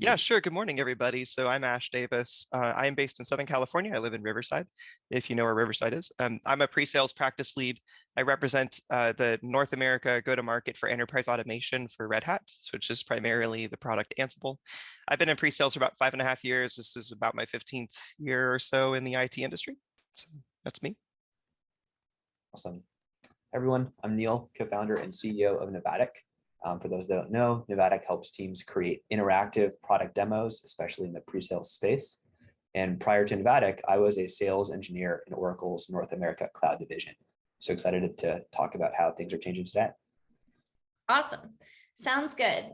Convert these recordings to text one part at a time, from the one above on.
Yeah, sure. Good morning, everybody. So I'm Ash Davis. I am based in Southern California. I live in Riverside, if you know where Riverside is. I'm a pre-sales practice lead. I represent the North America go-to-market for enterprise automation for Red Hat, which is primarily the product Ansible. I've been in pre-sales for about 5.5 years. This is about my 15th year or so in the IT industry. So that's me. Awesome. Everyone, I'm Neil, co-founder and CEO of Novatic. For those that don't know, Novatic helps teams create interactive product demos, especially in the pre-sales space. And prior to Novatic, I was a sales engineer in Oracle's North America Cloud division. So excited to talk about how things are changing today. Awesome. Sounds good.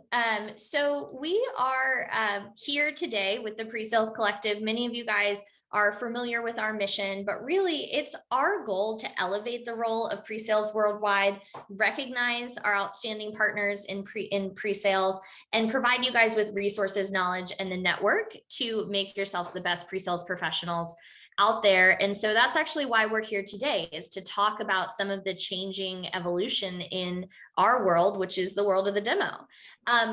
So we are here today with the PreSales Collective. Many of you guys are familiar with our mission, but really it's our goal to elevate the role of pre-sales worldwide, recognize our outstanding partners in pre-sales, and provide you guys with resources, knowledge, and the network to make yourselves the best pre-sales professionals out there. And so that's actually why we're here today, is to talk about some of the changing evolution in our world, which is the world of the demo.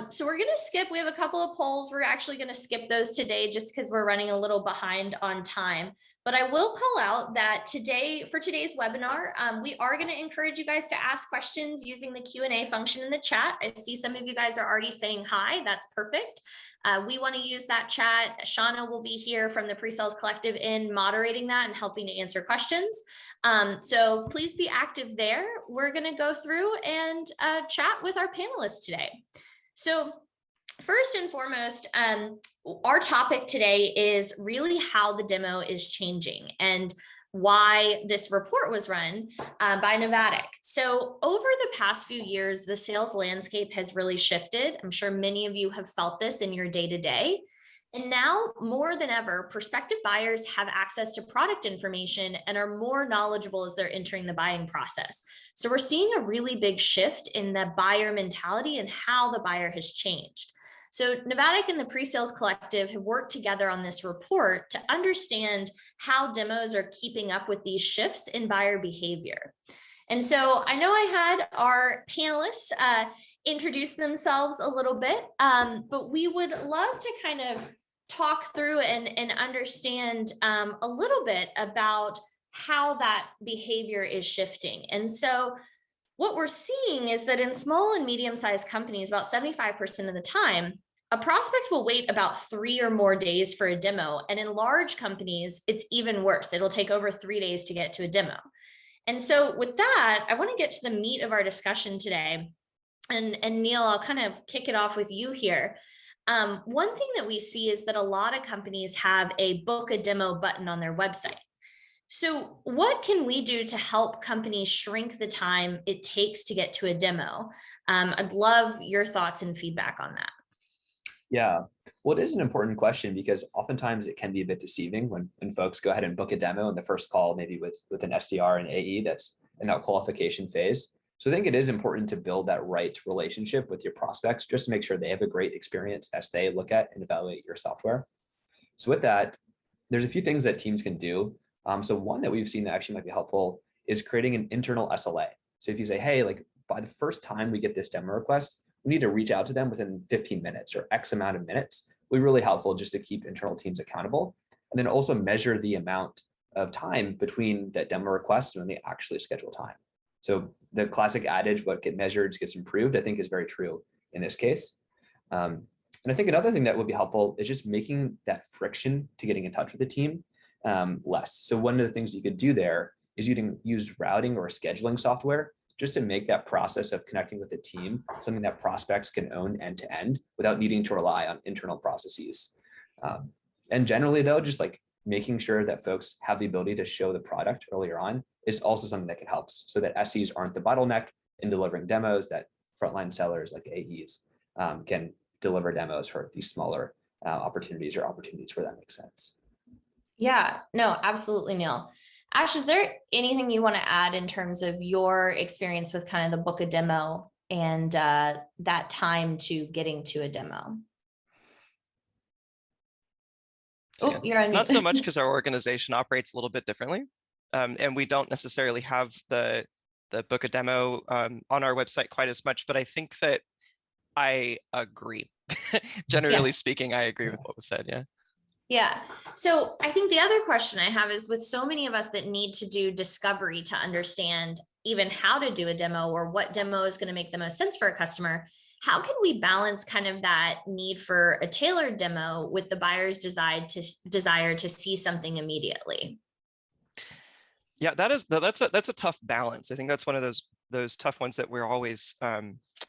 So we're going to skip, we have a couple of polls. We're actually going to skip those today just because we're running a little behind on time. But I will call out that today, for today's webinar, we are going to encourage you guys to ask questions using the Q&A function in the chat. I see some of you guys are already saying hi. That's perfect. We want to use that chat. Shauna will be here from the PreSales Collective in moderating that and helping to answer questions. So please be active there. We're going to go through and chat with our panelists today. So first and foremost, our topic today is really how the demo is changing and why this report was run by Novatic. So over the past few years, the sales landscape has really shifted. I'm sure many of you have felt this in your day-to-day. And now more than ever, prospective buyers have access to product information and are more knowledgeable as they're entering the buying process. So we're seeing a really big shift in the buyer mentality and how the buyer has changed. So Novatic and the PreSales Collective have worked together on this report to understand how demos are keeping up with these shifts in buyer behavior. And so I know I had our panelists introduce themselves a little bit, but we would love to kind of talk through and understand a little bit about how that behavior is shifting. And so what we're seeing is that in small and medium-sized companies, about 75% of the time, a prospect will wait about 3 or more days for a demo. And in large companies, it's even worse. It'll take over 3 days to get to a demo. And so with that, I want to get to the meat of our discussion today. And Neil, I'll kind of kick it off with you here. One thing that we see is that a lot of companies have a book a demo button on their website. So what can we do to help companies shrink the time it takes to get to a demo? I'd love your thoughts and feedback on that. Yeah, well, it is an important question because oftentimes it can be a bit deceiving when folks go ahead and book a demo in the first call, maybe with an SDR and AE that's in that qualification phase. So I think it is important to build that right relationship with your prospects just to make sure they have a great experience as they look at and evaluate your software. So with that, there's a few things that teams can do. So one that we've seen that actually might be helpful is creating an internal SLA. So if you say, hey, like by the first time we get this demo request, we need to reach out to them within 15 minutes or X amount of minutes, will be really helpful just to keep internal teams accountable. And then also measure the amount of time between that demo request and when they actually schedule time. So the classic adage, what gets measured gets improved, I think is very true in this case. And I think another thing that would be helpful is just making that friction to getting in touch with the team less. So one of the things you could do there is you can use routing or scheduling software just to make that process of connecting with the team something that prospects can own end to end without needing to rely on internal processes. And generally though, just like making sure that folks have the ability to show the product earlier on is also something that can help so that SEs aren't the bottleneck in delivering demos, that frontline sellers like AEs can deliver demos for these smaller opportunities or opportunities where that makes sense. Yeah, no, absolutely, Neil. Ash, is there anything you want to add in terms of your experience with kind of the book a demo and that time to getting to a demo? Oh, you're on mute. Not so much because our organization operates a little bit differently. And we don't necessarily have the book a demo on our website quite as much, but I think that I agree. Generally speaking, I agree with what was said. Yeah. Yeah. So I think the other question I have is, with so many of us that need to do discovery to understand even how to do a demo or what demo is going to make the most sense for a customer, how can we balance kind of that need for a tailored demo with the buyer's desire to see something immediately? Yeah, that's a tough balance. I think that's one of those tough ones that we're always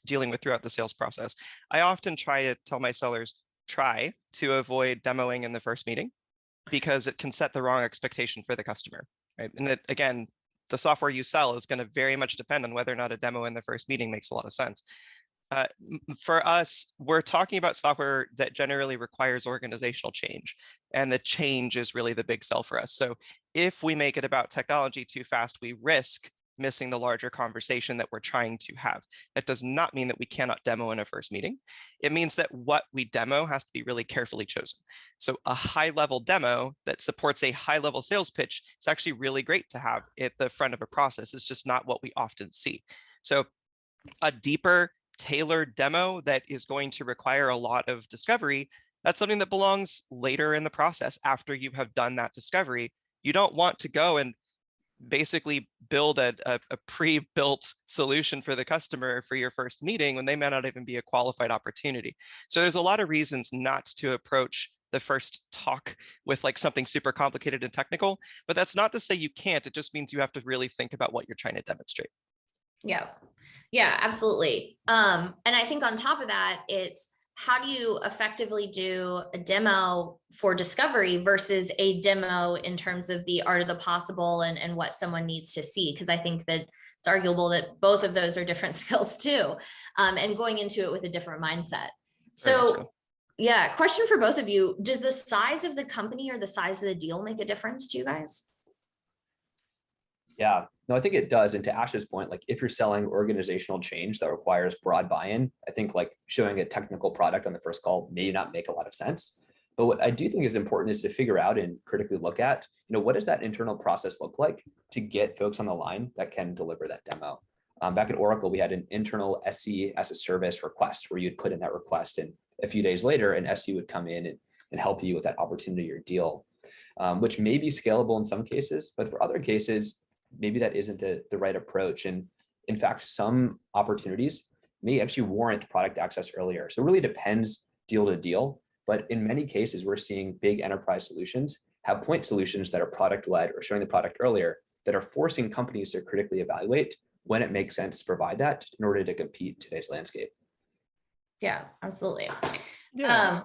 dealing with throughout the sales process. I often try to tell my sellers, try to avoid demoing in the first meeting, because it can set the wrong expectation for the customer, right? And that, again, the software you sell is going to very much depend on whether or not a demo in the first meeting makes a lot of sense. For us, we're talking about software that generally requires organizational change, and the change is really the big sell for us. So if we make it about technology too fast, we risk missing the larger conversation that we're trying to have. That does not mean that we cannot demo in a first meeting. It means that what we demo has to be really carefully chosen. So a high-level demo that supports a high-level sales pitch is actually really great to have at the front of a process. It's just not what we often see. So a deeper, tailored demo that is going to require a lot of discovery, that's something that belongs later in the process after you have done that discovery. You don't want to go and basically build a pre-built solution for the customer for your first meeting when they may not even be a qualified opportunity. So there's a lot of reasons not to approach the first talk with like something super complicated and technical, but that's not to say you can't. It just means you have to really think about what you're trying to demonstrate. Yeah. Yeah, absolutely. And I think on top of that, it's how do you effectively do a demo for discovery versus a demo in terms of the art of the possible and what someone needs to see? Because I think that it's arguable that both of those are different skills too, and going into it with a different mindset. So yeah, question for both of you. Does the size of the company or the size of the deal make a difference to you guys? Yeah, no, I think it does. And to Ash's point, like if you're selling organizational change that requires broad buy-in, I think like showing a technical product on the first call may not make a lot of sense. But what I do think is important is to figure out and critically look at, what does that internal process look like to get folks on the line that can deliver that demo? Back at Oracle, we had an internal SE as a service request where you'd put in that request, and a few days later, an SE would come in and help you with that opportunity or deal, which may be scalable in some cases, but for other cases, maybe that isn't the right approach. And in fact, some opportunities may actually warrant product access earlier. So it really depends deal to deal. But in many cases, we're seeing big enterprise solutions have point solutions that are product-led or showing the product earlier that are forcing companies to critically evaluate when it makes sense to provide that in order to compete in today's landscape. Yeah, absolutely. Yeah.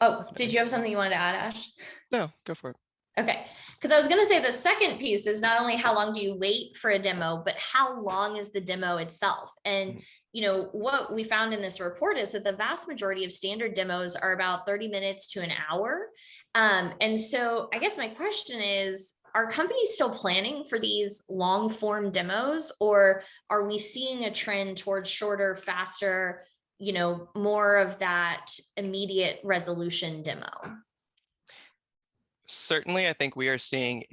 Oh, did you have something you wanted to add, Ash? No, go for it. Okay, because I was going to say the second piece is not only how long do you wait for a demo, but how long is the demo itself? And what we found in this report is that the vast majority of standard demos are about 30 minutes to an hour. And so I guess my question is, are companies still planning for these long form demos, or are we seeing a trend towards shorter, faster, more of that immediate resolution demo? Certainly, I think we are seeing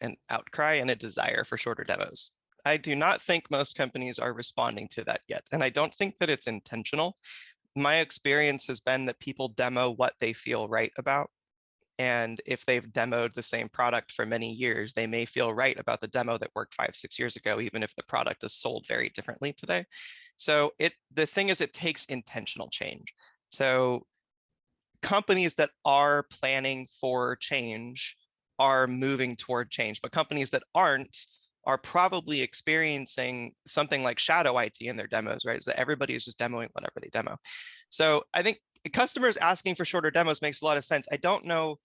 an outcry and a desire for shorter demos. I do not think most companies are responding to that yet, and I don't think that it's intentional. My experience has been that people demo what they feel right about, and if they've demoed the same product for many years, they may feel right about the demo that worked 5-6 years ago, even if the product is sold very differently today. So the thing is, it takes intentional change. So companies that are planning for change are moving toward change, but companies that aren't are probably experiencing something like shadow IT in their demos, right? So everybody is just demoing whatever they demo. So I think customers asking for shorter demos makes a lot of sense. I don't know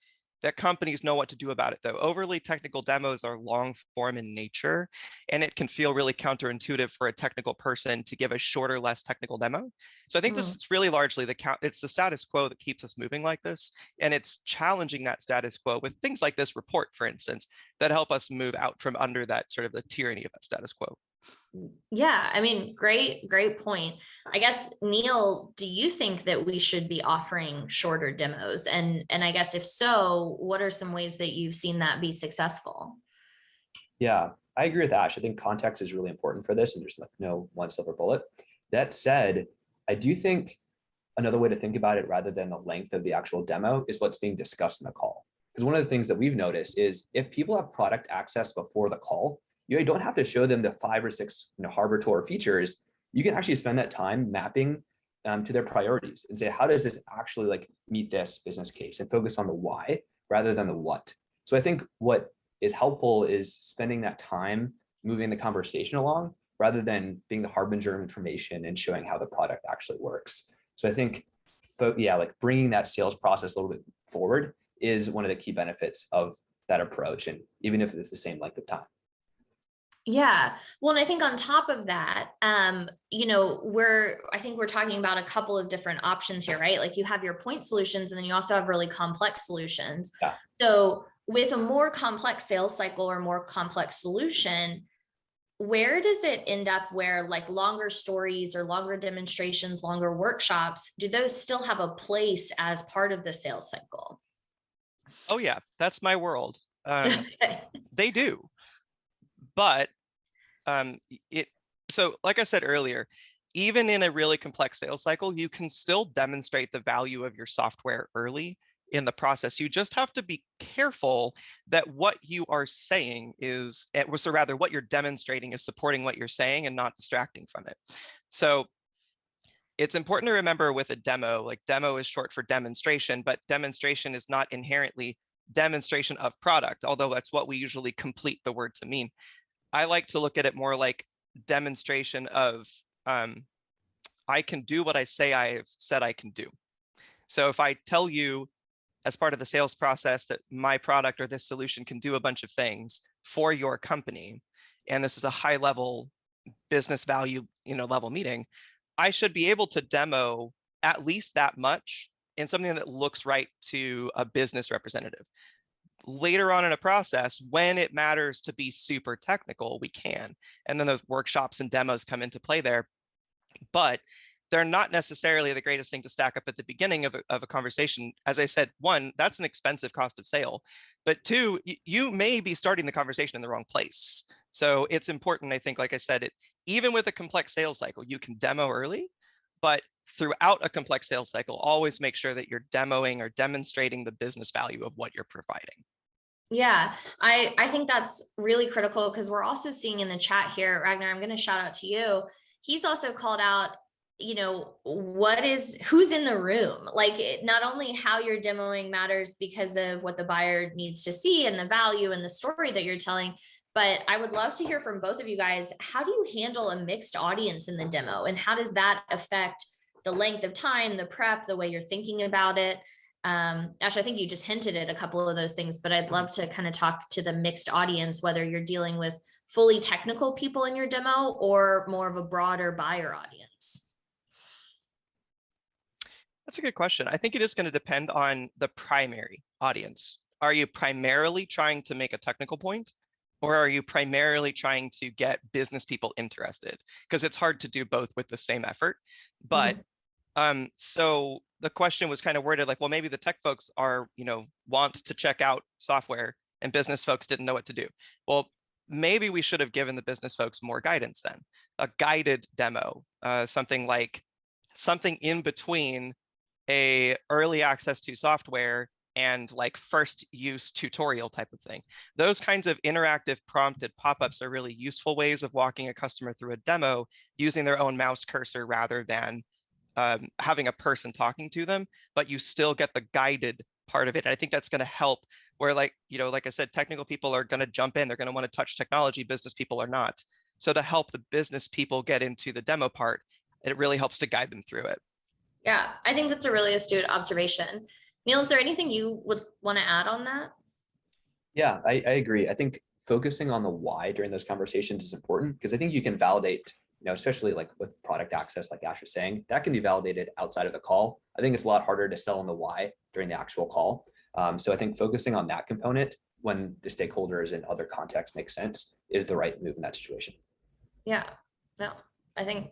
that companies know what to do about it, though. Overly technical demos are long form in nature, and it can feel really counterintuitive for a technical person to give a shorter, less technical demo. So I think this is really largely it's the status quo that keeps us moving like this, and it's challenging that status quo with things like this report, for instance, that help us move out from under that sort of the tyranny of that status quo. Yeah, I mean, great point. I guess, Neil, do you think that we should be offering shorter demos? And I guess if so, what are some ways that you've seen that be successful? Yeah, I agree with Ash. I think context is really important for this, and there's no one silver bullet. That said, I do think another way to think about it rather than the length of the actual demo is what's being discussed in the call. Because one of the things that we've noticed is if people have product access before the call, you don't have to show them the 5 or 6 Harbor Tour features. You can actually spend that time mapping to their priorities and say, how does this actually like meet this business case, and focus on the why rather than the what. So I think what is helpful is spending that time moving the conversation along rather than being the harbinger of information and showing how the product actually works. So I think, like bringing that sales process a little bit forward is one of the key benefits of that approach. And even if it's the same length of time. Yeah. Well, and I think on top of that, I think we're talking about a couple of different options here, right? Like you have your point solutions, and then you also have really complex solutions. Yeah. So with a more complex sales cycle or more complex solution, where does it end up where like longer stories or longer demonstrations, longer workshops, do those still have a place as part of the sales cycle? Oh yeah, that's my world. Okay. They do. But so like I said earlier, even in a really complex sales cycle, you can still demonstrate the value of your software early in the process. You just have to be careful that what you are saying is, or rather what you're demonstrating is supporting what you're saying and not distracting from it. So it's important to remember with a demo, like demo is short for demonstration, but demonstration is not inherently demonstration of product, although that's what we usually complete the word to mean. I like to look at it more like demonstration of I can do what I say I've said I can do. So if I tell you as part of the sales process that my product or this solution can do a bunch of things for your company, and this is a high level business value, level meeting, I should be able to demo at least that much in something that looks right to a business representative. Later on in a process, when it matters to be super technical, we can. And then those workshops and demos come into play there. But they're not necessarily the greatest thing to stack up at the beginning of a conversation. As I said, one, that's an expensive cost of sale. But two, you may be starting the conversation in the wrong place. So it's important, I think, like I said, even with a complex sales cycle, you can demo early, but throughout a complex sales cycle, always make sure that you're demoing or demonstrating the business value of what you're providing. Yeah, I think that's really critical, because we're also seeing in the chat here, Ragnar, I'm going to shout out to you. He's also called out, who's in the room? Like not only how you're demoing matters because of what the buyer needs to see and the value and the story that you're telling, but I would love to hear from both of you guys. How do you handle a mixed audience in the demo, and how does that affect the length of time, the prep, the way you're thinking about it? Ash, I think you just hinted at a couple of those things, but I'd love to kind of talk to the mixed audience, whether you're dealing with fully technical people in your demo or more of a broader buyer audience. That's a good question. I think it is going to depend on the primary audience. Are you primarily trying to make a technical point, or are you primarily trying to get business people interested? Because it's hard to do both with the same effort. But so the question was kind of worded like, well, maybe the tech folks are, want to check out software and business folks didn't know what to do. Well, maybe we should have given the business folks more guidance then, a guided demo, something in between a early access to software and like first use tutorial type of thing. Those kinds of interactive prompted pop-ups are really useful ways of walking a customer through a demo using their own mouse cursor rather than having a person talking to them, but you still get the guided part of it. And I think that's going to help where like I said, technical people are going to jump in. They're going to want to touch technology. Business people are not. So to help the business people get into the demo part, it really helps to guide them through it. Yeah, I think that's a really astute observation. Neil, is there anything you would want to add on that? Yeah, I agree. I think focusing on the why during those conversations is important, because I think you can validate, especially like with product access, like Ash was saying, that can be validated outside of the call. I think it's a lot harder to sell on the why during the actual call. So I think focusing on that component when the stakeholders in other contexts make sense is the right move in that situation. Yeah, no, I think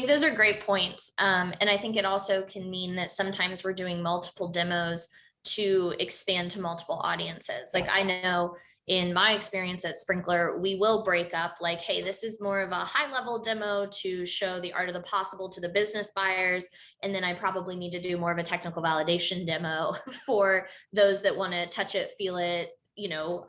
those are great points. And I think it also can mean that sometimes we're doing multiple demos to expand to multiple audiences. Like I know, in my experience at Sprinkler, we will break up like, hey, this is more of a high level demo to show the art of the possible to the business buyers. And then I probably need to do more of a technical validation demo for those that want to touch it, feel it,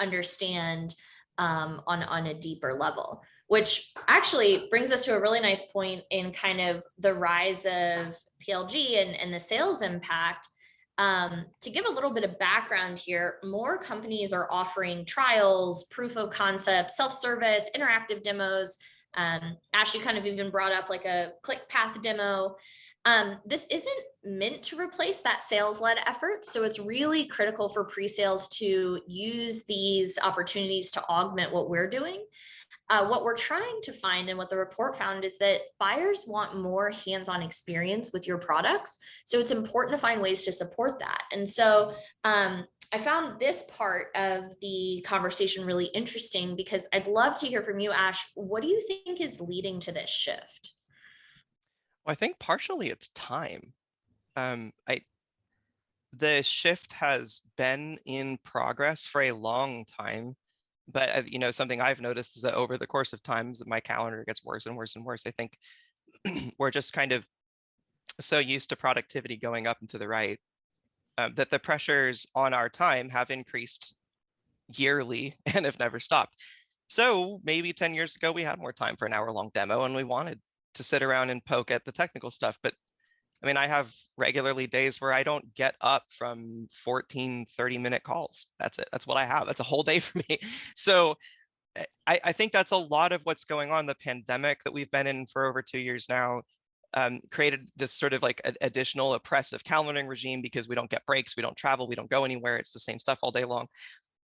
understand on a deeper level, which actually brings us to a really nice point in kind of the rise of PLG and the sales impact. To give a little bit of background here, more companies are offering trials, proof of concept, self-service, interactive demos. Ash, you kind of even brought up like a ClickPath demo. This isn't meant to replace that sales-led effort. So it's really critical for pre-sales to use these opportunities to augment what we're doing. What we're trying to find and what the report found is that buyers want more hands-on experience with your products. So it's important to find ways to support that. And so I found this part of the conversation really interesting because I'd love to hear from you, Ash. What do you think is leading to this shift? Well, I think partially it's time. The shift has been in progress for a long time, but something I've noticed is that over the course of time, my calendar gets worse and worse and worse. I think we're just kind of so used to productivity going up and to the right that the pressures on our time have increased yearly and have never stopped. So maybe 10 years ago, we had more time for an hour-long demo and we wanted to sit around and poke at the technical stuff. But I mean, I have regularly days where I don't get up from 14, 30-minute calls. That's it. That's what I have. That's a whole day for me. So I think that's a lot of what's going on. The pandemic that we've been in for over 2 years now created this sort of like additional oppressive calendaring regime because we don't get breaks, we don't travel, we don't go anywhere. It's the same stuff all day long.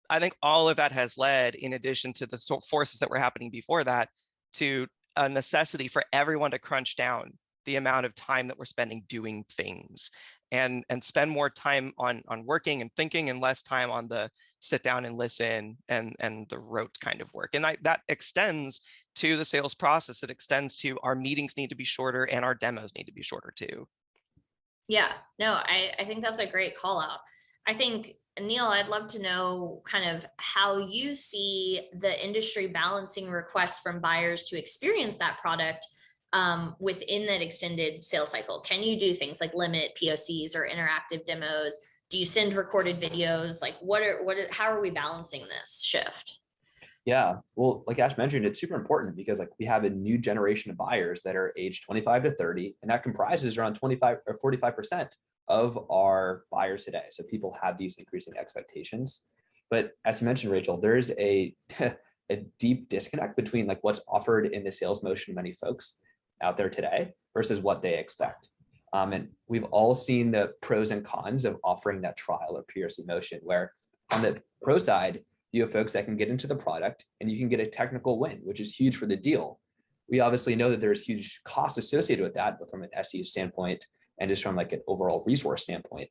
I think all of that has led, in addition to the forces that were happening before that, to a necessity for everyone to crunch down the amount of time that we're spending doing things and spend more time on working and thinking and less time on the sit down and listen and the rote kind of work. And that extends to the sales process. It extends to our meetings need to be shorter and our demos need to be shorter too. Yeah, no, I think that's a great call out. I think, Neil, I'd love to know kind of how you see the industry balancing requests from buyers to experience that product within that extended sales cycle. Can you do things like limit POCs or interactive demos? Do you send recorded videos? Like how are we balancing this shift? Yeah, well, like Ash mentioned, it's super important because like we have a new generation of buyers that are aged 25 to 30, and that comprises around 25 or 45% of our buyers today. So people have these increasing expectations. But as you mentioned, Rachel, there's a deep disconnect between like what's offered in the sales motion of many folks out there today versus what they expect. And we've all seen the pros and cons of offering that trial or POC motion, where on the pro side, you have folks that can get into the product and you can get a technical win, which is huge for the deal. We obviously know that there's huge costs associated with that, but from an SE standpoint and just from like an overall resource standpoint.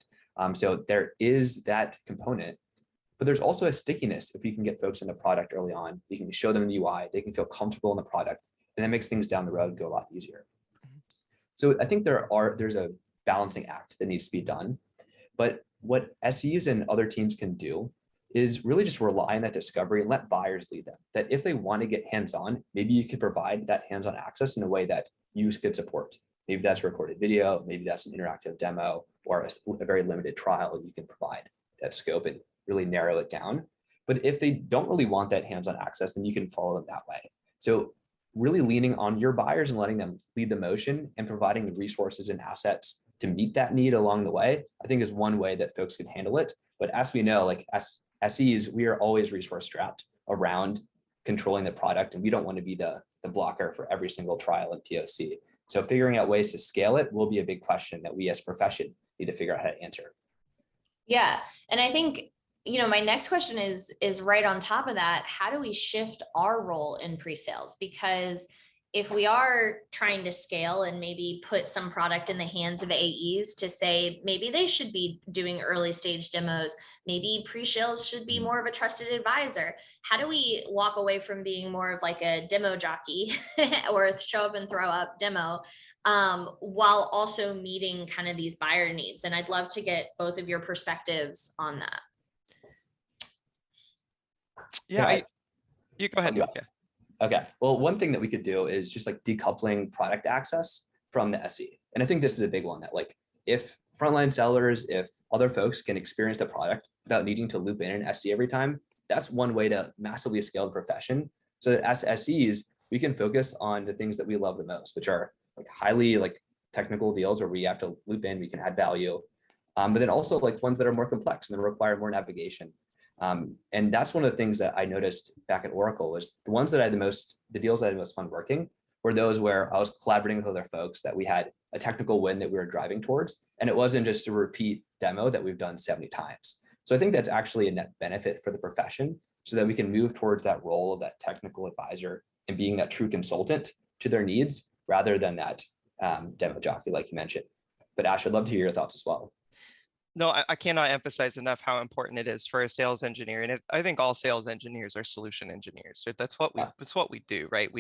So there is that component, but there's also a stickiness if you can get folks in the product early on. You can show them the UI, they can feel comfortable in the product, and that makes things down the road go a lot easier. So I think there's a balancing act that needs to be done. But what SEs and other teams can do is really just rely on that discovery and let buyers lead them. That if they want to get hands-on, maybe you could provide that hands-on access in a way that you could support. Maybe that's recorded video, maybe that's an interactive demo, or a very limited trial you can provide that scope and really narrow it down. But if they don't really want that hands-on access, then you can follow them that way. So really leaning on your buyers and letting them lead the motion and providing the resources and assets to meet that need along the way, I think is one way that folks can handle it. But as we know, like as SEs, we are always resource strapped around controlling the product, and we don't want to be the blocker for every single trial and POC. So figuring out ways to scale it will be a big question that we as a profession need to figure out how to answer. Yeah, and I think, my next question is right on top of that. How do we shift our role in pre-sales? Because if we are trying to scale and maybe put some product in the hands of AEs to say, maybe they should be doing early stage demos, maybe pre-sales should be more of a trusted advisor. How do we walk away from being more of like a demo jockey or a show up and throw up demo while also meeting kind of these buyer needs? And I'd love to get both of your perspectives on that. Yeah, you go ahead, Neil. Yeah. Okay. Well, one thing that we could do is just like decoupling product access from the SE. And I think this is a big one that like if frontline sellers, if other folks can experience the product without needing to loop in an SE every time, that's one way to massively scale the profession. So that as SEs, we can focus on the things that we love the most, which are like highly like technical deals where we have to loop in, we can add value. But then also like ones that are more complex and that require more navigation. And that's one of the things that I noticed back at Oracle was the ones that I had the deals I had the most fun working were those where I was collaborating with other folks that we had a technical win that we were driving towards. And it wasn't just a repeat demo that we've done 70 times. So I think that's actually a net benefit for the profession so that we can move towards that role of that technical advisor and being that true consultant to their needs rather than that demo jockey, like you mentioned. But Ash, I'd love to hear your thoughts as well. No, I cannot emphasize enough how important it is for a sales engineer, and I think all sales engineers are solution engineers. Right? That's what we do, right?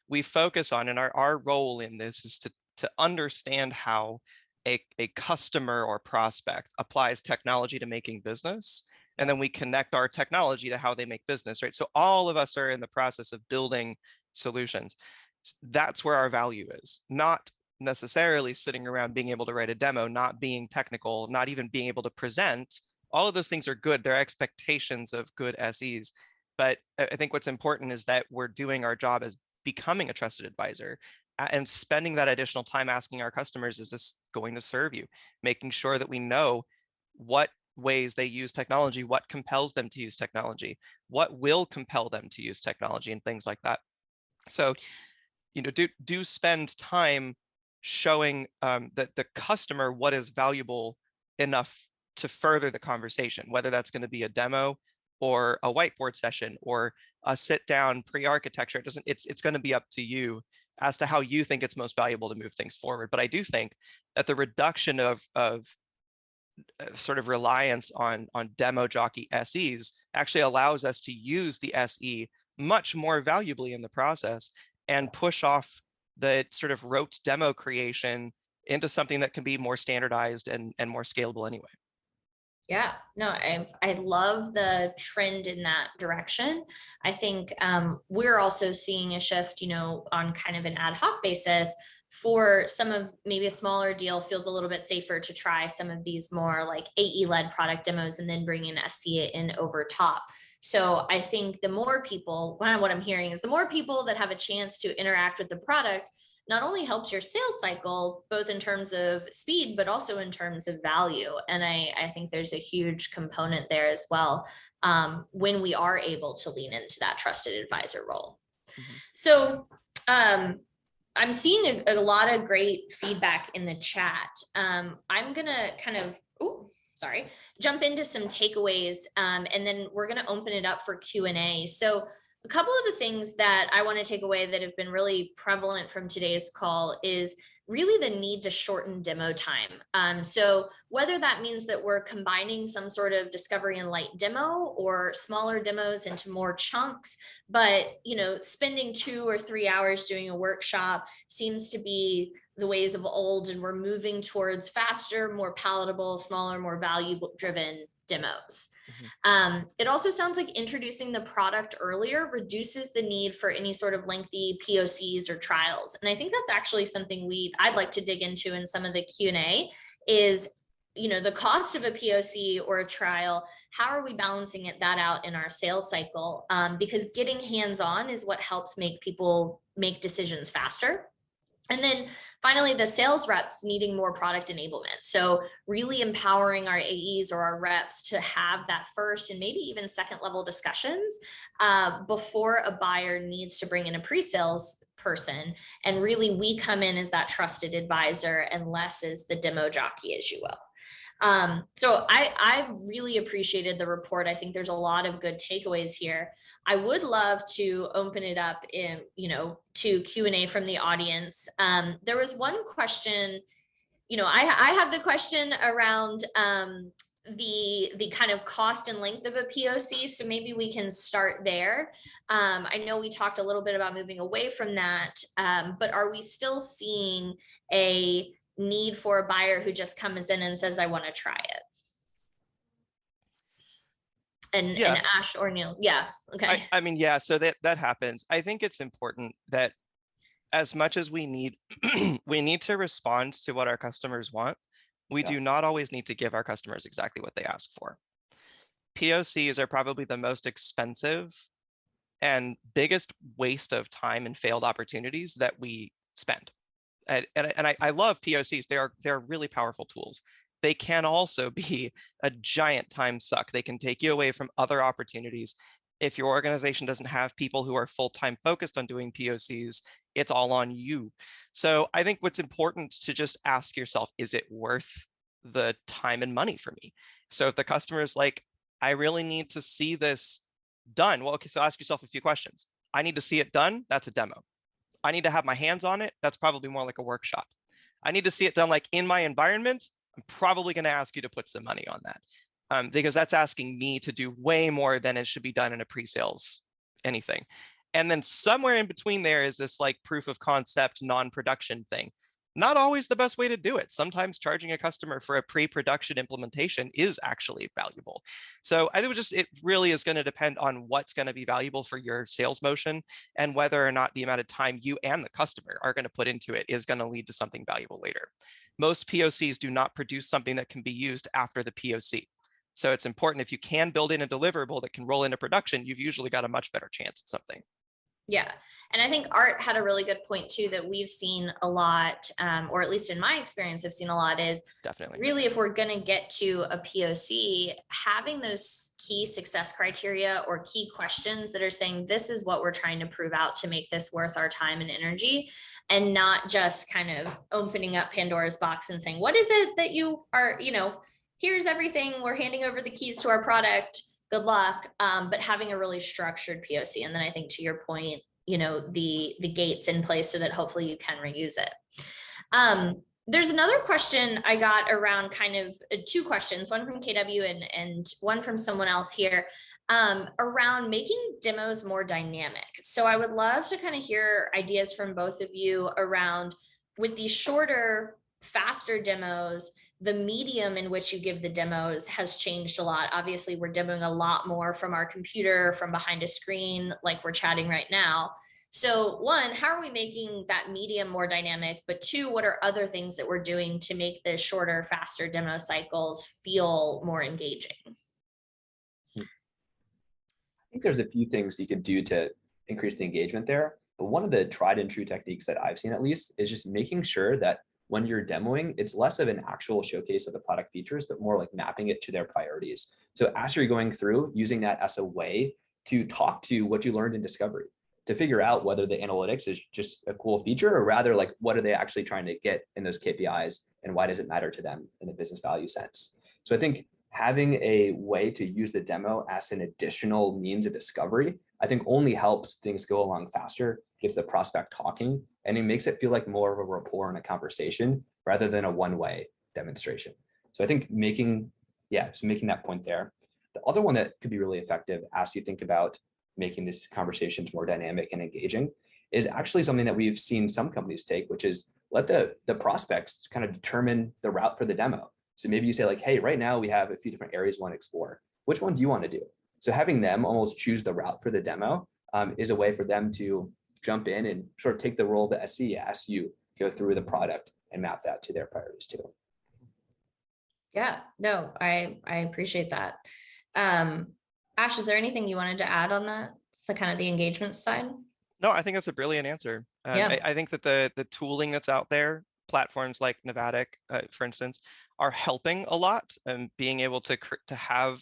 We focus on, and our role in this is to understand how a customer or prospect applies technology to making business, and then we connect our technology to how they make business, right? So all of us are in the process of building solutions. That's where our value is, not necessarily sitting around being able to write a demo, not being technical, not even being able to present. All of those things are good. They're expectations of good SEs. But I think what's important is that we're doing our job as becoming a trusted advisor and spending that additional time asking our customers, is this going to serve you? Making sure that we know what ways they use technology, what compels them to use technology, what will compel them to use technology, and things like that. So, do spend time showing that the customer what is valuable enough to further the conversation, whether that's going to be a demo or a whiteboard session or a sit down pre-architecture. It's going to be up to you as to how you think it's most valuable to move things forward. But I do think that the reduction of sort of reliance on demo jockey SEs actually allows us to use the SE much more valuably in the process and push off the sort of rote demo creation into something that can be more standardized and more scalable anyway. Yeah, no, I love the trend in that direction. I think we're also seeing a shift, on kind of an ad hoc basis for some of maybe a smaller deal feels a little bit safer to try some of these more like AE-led product demos and then bring in SE in over top. So I think the more people, what I'm hearing is the more people that have a chance to interact with the product not only helps your sales cycle, both in terms of speed, but also in terms of value. And I think there's a huge component there as well when we are able to lean into that trusted advisor role. Mm-hmm. So I'm seeing a lot of great feedback in the chat. I'm going to kind of, jump into some takeaways, and then we're going to open it up for Q&A. So a couple of the things that I want to take away that have been really prevalent from today's call is really the need to shorten demo time. So whether that means that we're combining some sort of discovery and light demo or smaller demos into more chunks, but spending 2 or 3 hours doing a workshop seems to be the ways of old, and we're moving towards faster, more palatable, smaller, more value-driven demos. Mm-hmm. It also sounds like introducing the product earlier reduces the need for any sort of lengthy POCs or trials. And I think that's actually something I'd like to dig into in some of the Q&A is, the cost of a POC or a trial, how are we balancing that out in our sales cycle? Because getting hands-on is what helps make people make decisions faster. And then finally, the sales reps needing more product enablement. So really empowering our AEs or our reps to have that first and maybe even second level discussions before a buyer needs to bring in a pre-sales person. And really we come in as that trusted advisor and less as the demo jockey, as you will. So I really appreciated the report. I think there's a lot of good takeaways here. I would love to open it up to Q&A from the audience. There was one question, I have the question around the kind of cost and length of a POC. So maybe we can start there. I know we talked a little bit about moving away from that, but are we still seeing a need for a buyer who just comes in and says, I want to try it? and Yes. Ash or Neil. Yeah. Okay. I mean, yeah, so that happens. I think it's important that as much as we need, we need to respond to what our customers want. We Yeah. do not always need to give our customers exactly what they ask for. POCs are probably the most expensive and biggest waste of time and failed opportunities that we spend. And I love POCs. They're really powerful tools. They can also be a giant time suck. They can take you away from other opportunities. If your organization doesn't have people who are full-time focused on doing POCs, it's all on you. So I think what's important to just ask yourself, is it worth the time and money for me? So if the customer is like, I really need to see this done. Well, okay, so ask yourself a few questions. I need to see it done. That's a demo. I need to have my hands on it. That's probably more like a workshop. I need to see it done like in my environment. I'm probably going to ask you to put some money on that because that's asking me to do way more than it should be done in a pre-sales anything. And then somewhere in between there is this like proof of concept, non-production thing. Not always the best way to do it. Sometimes charging a customer for a pre-production implementation is actually valuable. So I think it really is going to depend on what's going to be valuable for your sales motion and whether or not the amount of time you and the customer are going to put into it is going to lead to something valuable later. Most POCs do not produce something that can be used after the POC. So it's important, if you can build in a deliverable that can roll into production, you've usually got a much better chance at something. Yeah. And I think Art had a really good point too, that we've seen a lot, or at least in my experience, I've seen a lot, is definitely really, if we're going to get to a POC, having those key success criteria or key questions that are saying, this is what we're trying to prove out to make this worth our time and energy, and not just kind of opening up Pandora's box and saying, what is it that you are, here's everything, we're handing over the keys to our product, good luck, but having a really structured POC. And then I think, to your point, the gates in place so that hopefully you can reuse it. There's another question I got around, kind of two questions, one from KW and one from someone else here, around making demos more dynamic. So I would love to kind of hear ideas from both of you around, with these shorter, faster demos, the medium in which you give the demos has changed a lot. Obviously, we're demoing a lot more from our computer, from behind a screen, like we're chatting right now. So one, how are we making that medium more dynamic? But two, what are other things that we're doing to make the shorter, faster demo cycles feel more engaging? I think there's a few things you can do to increase the engagement there. But one of the tried and true techniques that I've seen, at least, is just making sure that when you're demoing, it's less of an actual showcase of the product features, but more like mapping it to their priorities. So as you're going through, using that as a way to talk to what you learned in discovery, to figure out whether the analytics is just a cool feature, or rather like, what are they actually trying to get in those KPIs, and why does it matter to them in a business value sense? So I think having a way to use the demo as an additional means of discovery, I think only helps things go along faster, gets the prospect talking, and it makes it feel like more of a rapport and a conversation rather than a one-way demonstration. So I think making that point there. The other one that could be really effective as you think about making these conversations more dynamic and engaging is actually something that we've seen some companies take, which is let the prospects kind of determine the route for the demo. So maybe you say like, hey, right now we have a few different areas we want to explore. Which one do you want to do? So having them almost choose the route for the demo is a way for them to jump in and sort of take the role of the SE as you go through the product and map that to their priorities too. Yeah, no, I appreciate that. Ash, is there anything you wanted to add on that? It's the kind of the engagement side. No, I think that's a brilliant answer. Yeah. I think that the tooling that's out there, platforms like Novatic, for instance, are helping a lot, and being able to have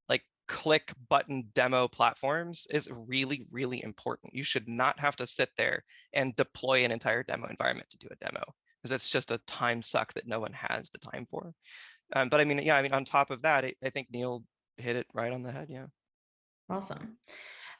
like click button demo platforms is really, really important. You should not have to sit there and deploy an entire demo environment to do a demo, because it's just a time suck that no one has the time for. But I mean, on top of that, I think Neil hit it right on the head. Yeah. Awesome.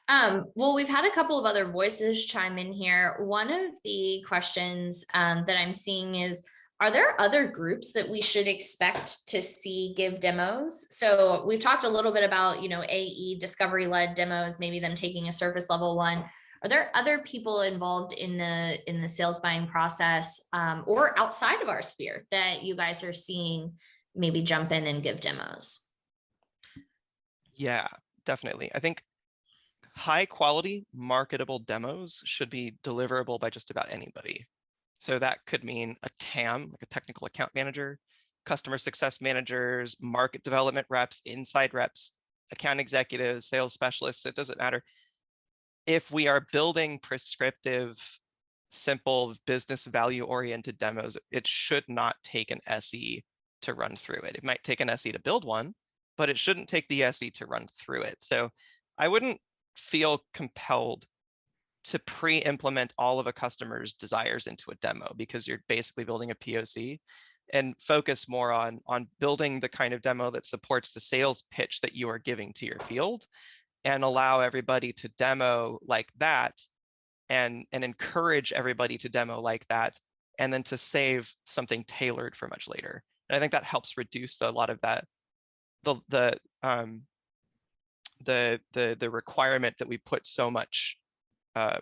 Well, we've had a couple of other voices chime in here. One of the questions that I'm seeing is, are there other groups that we should expect to see give demos? So we've talked a little bit about, AE discovery-led demos, maybe them taking a surface level one. Are there other people involved in the sales buying process or outside of our sphere that you guys are seeing maybe jump in and give demos? Yeah, definitely. I think high quality marketable demos should be deliverable by just about anybody. So that could mean a TAM, like a technical account manager, customer success managers, market development reps, inside reps, account executives, sales specialists, it doesn't matter. If we are building prescriptive, simple business value oriented demos, it should not take an SE to run through it. It might take an SE to build one, but it shouldn't take the SE to run through it. So I wouldn't feel compelled to pre-implement all of a customer's desires into a demo, because you're basically building a POC, and focus more on building the kind of demo that supports the sales pitch that you are giving to your field, and allow everybody to demo like that, and encourage everybody to demo like that, and then to save something tailored for much later. And I think that helps reduce a lot of that, the requirement that we put so much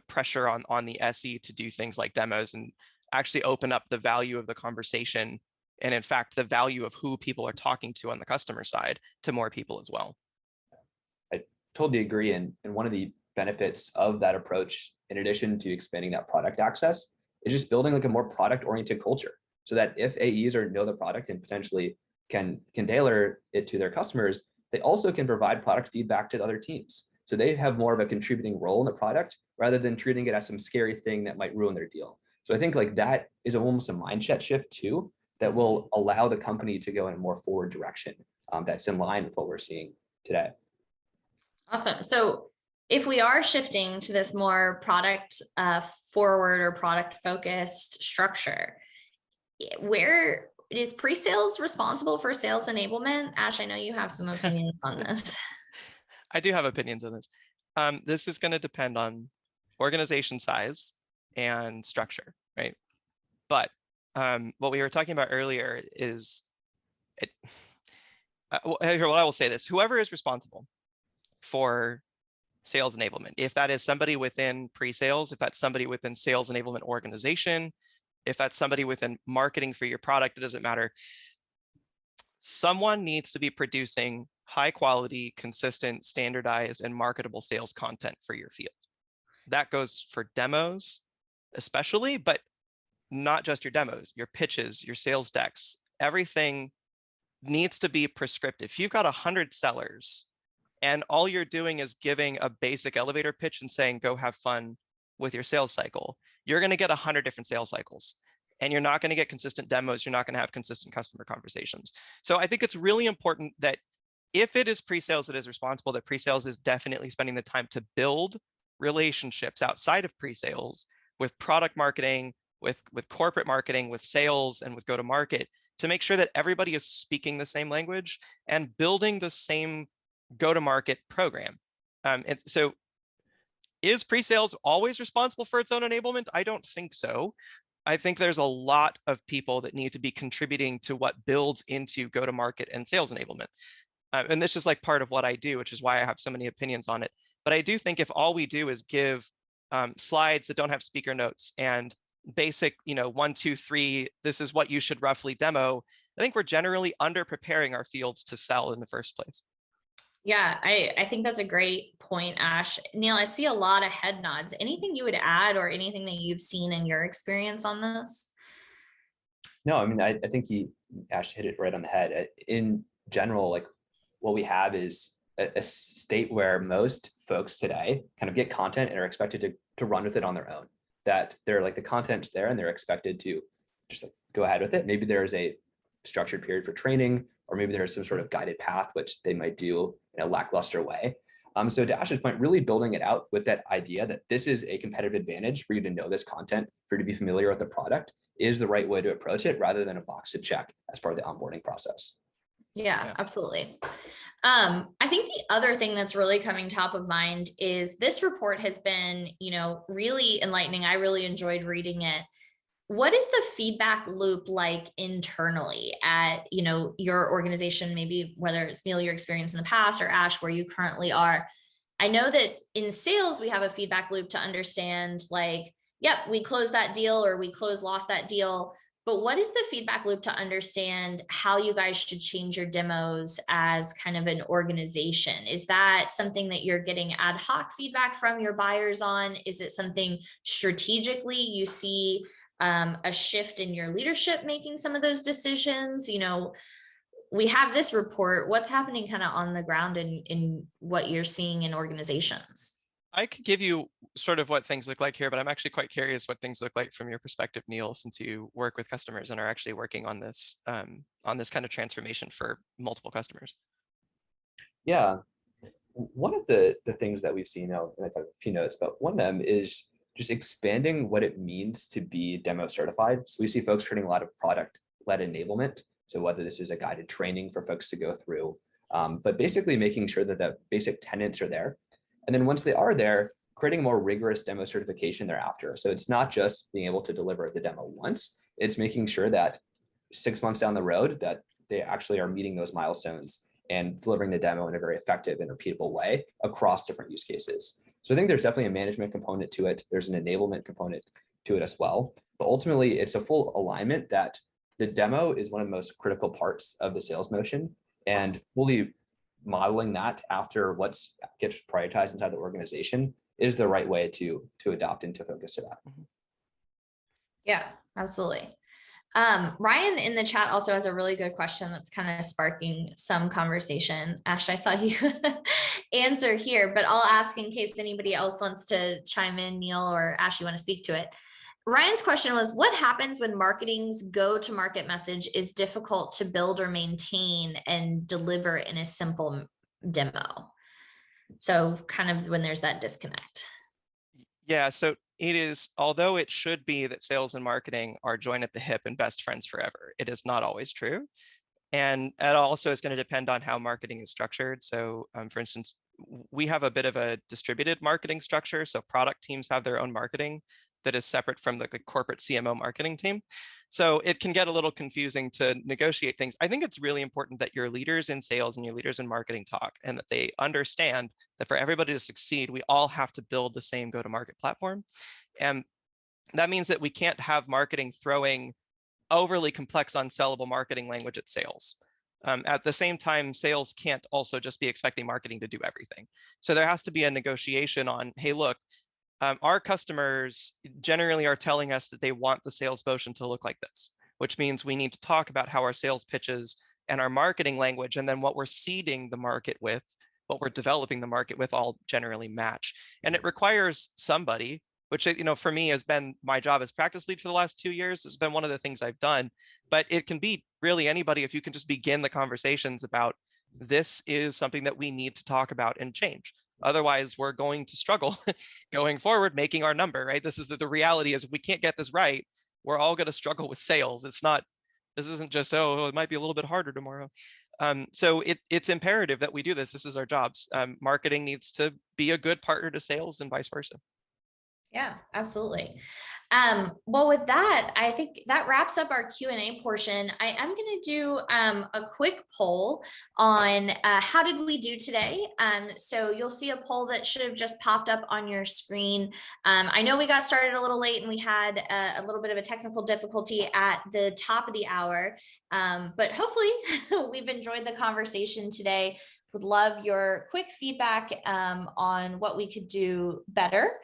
pressure on the SE to do things like demos, and actually open up the value of the conversation, and in fact the value of who people are talking to on the customer side to more people as well. I totally agree. And one of the benefits of that approach, in addition to expanding that product access, is just building like a more product oriented culture, so that if AEs know the product and potentially can tailor it to their customers, they also can provide product feedback to the other teams. So they have more of a contributing role in the product, rather than treating it as some scary thing that might ruin their deal. So I think like that is almost a mindset shift too, that will allow the company to go in a more forward direction that's in line with what we're seeing today. Awesome. So if we are shifting to this more product forward or product focused structure, where is pre-sales responsible for sales enablement? Ash, I know you have some opinions on this. I do have opinions on this. This is going to depend on organization size and structure, right? But what we were talking about earlier is, what I will say this: whoever is responsible for sales enablement, if that is somebody within pre-sales, if that's somebody within sales enablement organization, if that's somebody within marketing for your product, it doesn't matter. Someone needs to be producing high quality, consistent, standardized, and marketable sales content for your field. That goes for demos especially, but not just your demos, your pitches, your sales decks. Everything needs to be prescriptive. If you've got 100 sellers and all you're doing is giving a basic elevator pitch and saying, go have fun with your sales cycle, you're going to get 100 different sales cycles, and you're not going to get consistent demos. You're not going to have consistent customer conversations. So I think it's really important that if it is pre-sales that is responsible, that pre-sales is definitely spending the time to build relationships outside of pre-sales with product marketing, with corporate marketing, with sales, and with go-to-market, to make sure that everybody is speaking the same language and building the same go-to-market program. And so is pre-sales always responsible for its own enablement? I don't think so. I think there's a lot of people that need to be contributing to what builds into go-to-market and sales enablement. And this is like part of what I do, which is why I have so many opinions on it. But I do think if all we do is give slides that don't have speaker notes and basic, 1, 2, 3, this is what you should roughly demo, I think we're generally under preparing our fields to sell in the first place. Yeah, I think that's a great point, Ash. Neil, I see a lot of head nods. Anything you would add, or anything that you've seen in your experience on this? No, I mean, I think Ash hit it right on the head. In general, like what we have is a state where most folks today kind of get content and are expected to run with it on their own. That they're like, the content's there and they're expected to just like go ahead with it. Maybe there's a structured period for training, or maybe there's some sort of guided path, which they might do in a lackluster way. So to Ash's point, really building it out with that idea that this is a competitive advantage for you to know this content, for you to be familiar with the product, is the right way to approach it, rather than a box to check as part of the onboarding process. Yeah, absolutely. I think the other thing that's really coming top of mind is this report has been, really enlightening. I really enjoyed reading it. What is the feedback loop like internally at, your organization, maybe whether it's Neil, your experience in the past, or Ash, where you currently are? I know that in sales, we have a feedback loop to understand like, yep, we closed that deal, or we lost that deal. But what is the feedback loop to understand how you guys should change your demos as kind of an organization? Is that something that you're getting ad hoc feedback from your buyers on? Is it something strategically you see a shift in your leadership making some of those decisions? We have this report. What's happening kind of on the ground in what you're seeing in organizations? I could give you sort of what things look like here, but I'm actually quite curious what things look like from your perspective, Neil, since you work with customers and are actually working on this kind of transformation for multiple customers. Yeah, one of the things that we've seen, and I've got a few notes, but one of them is just expanding what it means to be demo certified. So we see folks creating a lot of product-led enablement. So whether this is a guided training for folks to go through, but basically making sure that the basic tenets are there. And then once they are there, creating more rigorous demo certification thereafter. So it's not just being able to deliver the demo once, it's making sure that 6 months down the road that they actually are meeting those milestones and delivering the demo in a very effective and repeatable way across different use cases. So I think there's definitely a management component to it. There's an enablement component to it as well. But ultimately, it's a full alignment that the demo is one of the most critical parts of the sales motion, and fully modeling that after what gets prioritized inside the organization is the right way to adopt and to focus to that. Yeah, absolutely. Ryan in the chat also has a really good question that's kind of sparking some conversation. Ash, I saw you answer here, but I'll ask in case anybody else wants to chime in. Neil or Ash, you want to speak to it? Ryan's question was, what happens when marketing's go-to-market message is difficult to build or maintain and deliver in a simple demo? So kind of when there's that disconnect. Yeah, so it is, although it should be that sales and marketing are joined at the hip and best friends forever, it is not always true. And it also is going to depend on how marketing is structured. So for instance, we have a bit of a distributed marketing structure. So product teams have their own marketing that is separate from the corporate CMO marketing team. So it can get a little confusing to negotiate things. I think it's really important that your leaders in sales and your leaders in marketing talk, and that they understand that for everybody to succeed, we all have to build the same go-to-market platform. And that means that we can't have marketing throwing overly complex, unsellable marketing language at sales. At the same time, sales can't also just be expecting marketing to do everything. So there has to be a negotiation on, hey, look, our customers generally are telling us that they want the sales motion to look like this, which means we need to talk about how our sales pitches and our marketing language, and then what we're seeding the market with, what we're developing the market with, all generally match. And it requires somebody, which, for me has been my job as practice lead for the last 2 years. It's been one of the things I've done, but it can be really anybody if you can just begin the conversations about, this is something that we need to talk about and change. Otherwise, we're going to struggle going forward, making our number, right? This is the reality is, if we can't get this right, we're all going to struggle with sales. This isn't just, oh, it might be a little bit harder tomorrow. So it's imperative that we do this. This is our jobs. Marketing needs to be a good partner to sales and vice versa. Yeah, absolutely. Well, with that, I think that wraps up our Q&A portion. I am going to do a quick poll on how did we do today? So you'll see a poll that should have just popped up on your screen. I know we got started a little late and we had a little bit of a technical difficulty at the top of the hour, but hopefully we've enjoyed the conversation today. Would love your quick feedback on what we could do better.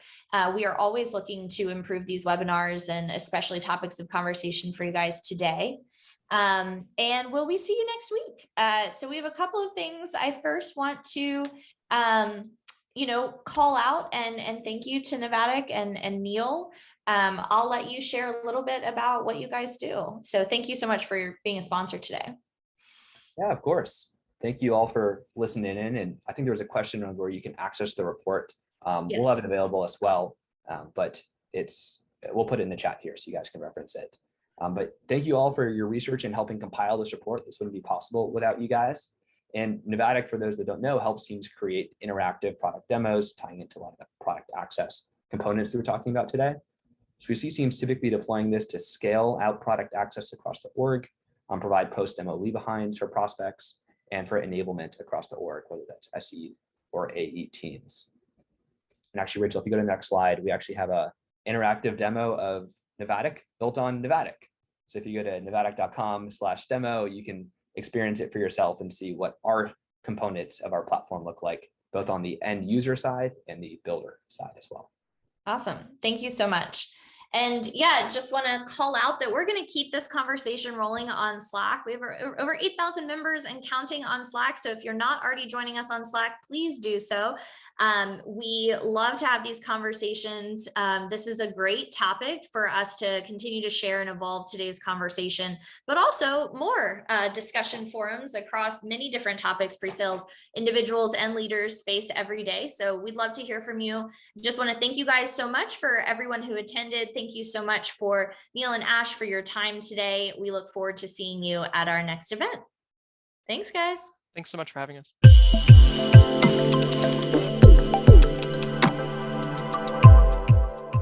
We are always looking to improve these webinars, and especially topics of conversation for you guys today. And will we see you next week? So we have a couple of things. I first want to call out and thank you to Nevadic and Neil. I'll let you share a little bit about what you guys do. So thank you so much for being a sponsor today. Yeah, of course. Thank you all for listening in. And I think there was a question on where you can access the report. Yes. We'll have it available as well, but we'll put it in the chat here so you guys can reference it. But thank you all for your research and helping compile this report. This wouldn't be possible without you guys. And Nevadic, for those that don't know, helps teams create interactive product demos, tying into a lot of the product access components that we're talking about today. So we see teams typically deploying this to scale out product access across the org, provide post-demo leave-behinds for prospects, and for enablement across the org, whether that's SE or AE teams. And actually, Rachel, if you go to the next slide, we actually have an interactive demo of Nevadic built on Nevadic. So if you go to novatiq.com/demo, you can experience it for yourself and see what our components of our platform look like, both on the end user side and the builder side as well. Awesome. Thank you so much. And yeah, just want to call out that we're going to keep this conversation rolling on Slack. We have over 8,000 members and counting on Slack. So if you're not already joining us on Slack, please do so. We love to have these conversations. This is a great topic for us to continue to share and evolve today's conversation, but also more discussion forums across many different topics pre-sales individuals and leaders face every day. So we'd love to hear from you. Just want to thank you guys so much for everyone who attended. Thank you so much for Neil and Ash for your time today. We look forward to seeing you at our next event. Thanks, guys. Thanks so much for having us.